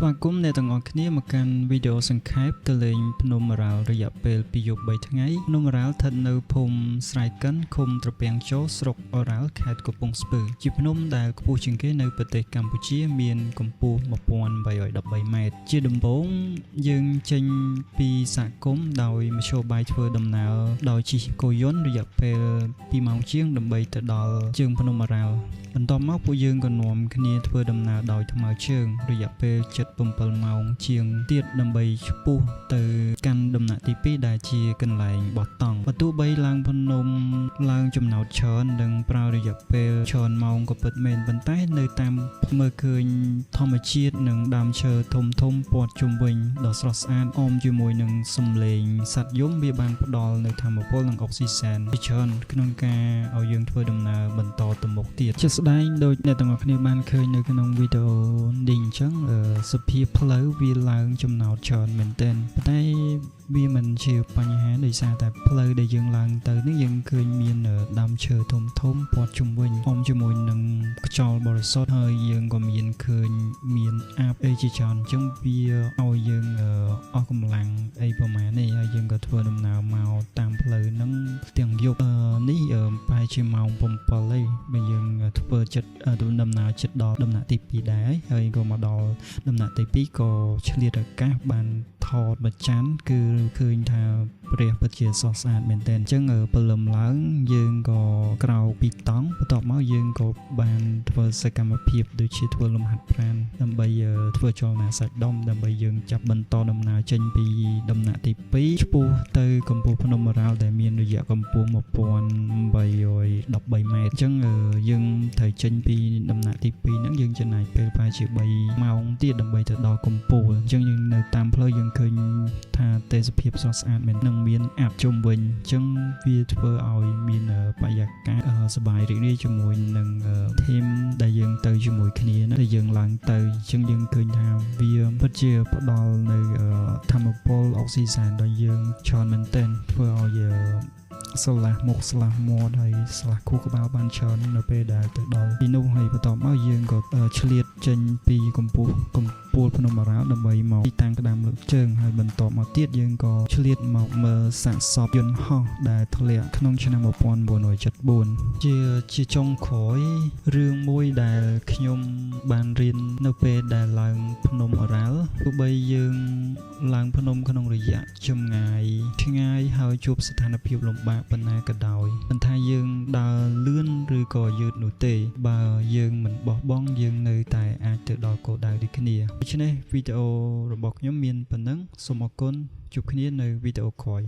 ស្វាគមន៍អ្នកទាំងអស់គ្នាមកកាន់វីដេអូសង្ខេបទៅលេងភ្នំអរ៉ាល់រយៈពេល2យប់3ថ្ងៃភ្នំអរ៉ាល់ស្ថិតនៅភូមិស្រែកិនឃុំត្រពាំងជោស្រុកអរ៉ាល់ខេត្តកំពង់ស្ពឺជាភ្នំដែលខ្ពស់ជាងគេនៅប្រទេសកម្ពុជាមានកម្ពស់1813ម៉ែត្រជាដំបូងយើងចេញពីសហគមន៍ដោយមធ្យោបាយធ្វើដំណើរដោយជិះគោយន្តរយៈពេល2ម៉ោងជាងដើម្បីទៅដល់ជើងភ្នំអរ៉ាល់បន្ទាប់មកពួកយើងក៏នាំគ្នាធ្វើដំណើរដោយថ្មើរជើងរយៈពេល7ម៉ោងជាងទៀតដើម្បីឆ្ពោះទៅកាន់ដំណាក់ទី2ដែលជាកន្លែងបោះតង់បើទោះបីឡើងភ្នំឡើងចំណោតច្រើននិងប្រើរយៈពេលច្រើនម៉ោងក៏ពិតមែនប៉ុន្តែនៅតាមមើលឃើញធម្មជាតិនិងដើមឈើធំព័ទ្ធជុំវិញដ៏ស្រស់ស្អាតអមជាមួយនឹងសំឡេងសត្វយំវាបានផ្ដល់នូវថាមពលនិងអុកស៊ីសែនជាច្រើនក្នុងការឲ្យយើងធ្វើដំណើរបន្តទៅមុខទៀតជាស្ដែងដូចអ្នកទាំងអស់គ្នាបានឃើញនៅក្នុងវីដេអូនេះអញ្ចឹងសភាពផ្លូវវាឡើងចំណោតច្រើនមែនទែនប៉ុន្តែវាមិនជាបញ្ហាដោយសារតែផ្លូវដែលយើងឡើងទៅនេះយើងឃើញមានដើមឈើធំព័ទ្ធជុំវិញអមជាមួយនឹងខ្យល់បរិសុទ្ធហើយយើងក៏មានឃើញមានអាបអីជាច្រើនអញ្ចឹងវាឲ្យយើងអស់កម្លាំងអីប្រហែលនេះហើយយើងក៏ធ្វើដំណើរមកតាមផ្លូវហ្នឹងទាំងយប់នេះប្រហែលជាម៉ោង7ហើយបើយើងធ្វើចិត្តដំណើរចិត្តដល់ដំណាក់ទី2ដែរហើយក៏មកដល់ដំណាក់ទី2ក៏ឆ្លៀតឱកាសបានថតបច្ចាន់គឺឃើញថាព្រះពិតជាស្រស់ស្អាតមែនទែនអញ្ចឹងព្រលឹមឡើងយើងក៏ក្រោកពីតង់បន្ទាប់មកយើងក៏បានធ្វើសកម្មភាពដូចជាធ្វើលំហាត់ប្រាណដើម្បីធ្វើចលនាសាច់ដុំដើម្បីយើងចាប់បន្តដំណើរចេញពីដំណាក់ទី2ឆ្ពោះទៅកម្ពស់ភ្នំអរ៉ាល់ដែលមានរយៈកម្ពស់1813ម៉ែត្រអញ្ចឹងយើងត្រូវចេញពីដំណាក់ទី2ហ្នឹងយើងចំណាយពេលប្រហែលជា3ម៉ោងទៀតដើម្បីទៅដល់កម្ពស់អញ្ចឹងយើងនៅតាមផ្លូវយើងឃើញថាទេសភាពស្រស់ស្អាតមែននឹងមានអាប់ជុំវិញអញ្ចឹងវាធ្វើឲ្យមានបរិយាកាសសប្បាយរីករាយជាមួយនឹងធីមដែលយើងទៅជាមួយគ្នាណាដែលយើងឡើងទៅអញ្ចឹងយើងឃើញថាវាពិតជាផ្ដល់នៅធម្មពលអុកស៊ីសែនដល់យើងច្រើនមែនទែនធ្វើឲ្យស្លាស់មុខស្លាស់មាត់ហើយស្លាស់ខួរក្បាលបានច្រើននៅពេលដែលទៅដល់ទីនោះហើយបន្ទាប់មកយើងក៏ឆ្លៀតចេញពីកម្ពស់ភ្នំអរ៉ាល់ដើម្បីមកទីតាំងក្តាមលើកជើងហើយបន្ទាប់មកទៀតយើងក៏ឆ្លៀតមកមើលសាកសពយន្តហោះដែលធ្លាក់ក្នុងឆ្នាំ1974ជាចុងក្រោយរឿងមួយដែលខ្ញុំបានរៀននៅពេលដែលឡើងភ្នំអរ៉ាល់ទោះបីយើងឡើងភ្នំក្នុងរយៈចម្ងាយឆ្ងាយហើយជួបស្ថានភាពលំបាកប៉ុណ្ណាក៏ដោយមិនថាយើងដើរលឿនឬក៏យឺតនោះទេបើយើងមិនបោះបង់យើងនៅតែអាចទៅដល់គោលដៅដូចគ្នាដូច្នេះវីដេអូរបស់ខ្ញុំមានប៉ុណ្ណឹងសូមអរគុណជួបគ្នានៅវីដេអូក្រោយ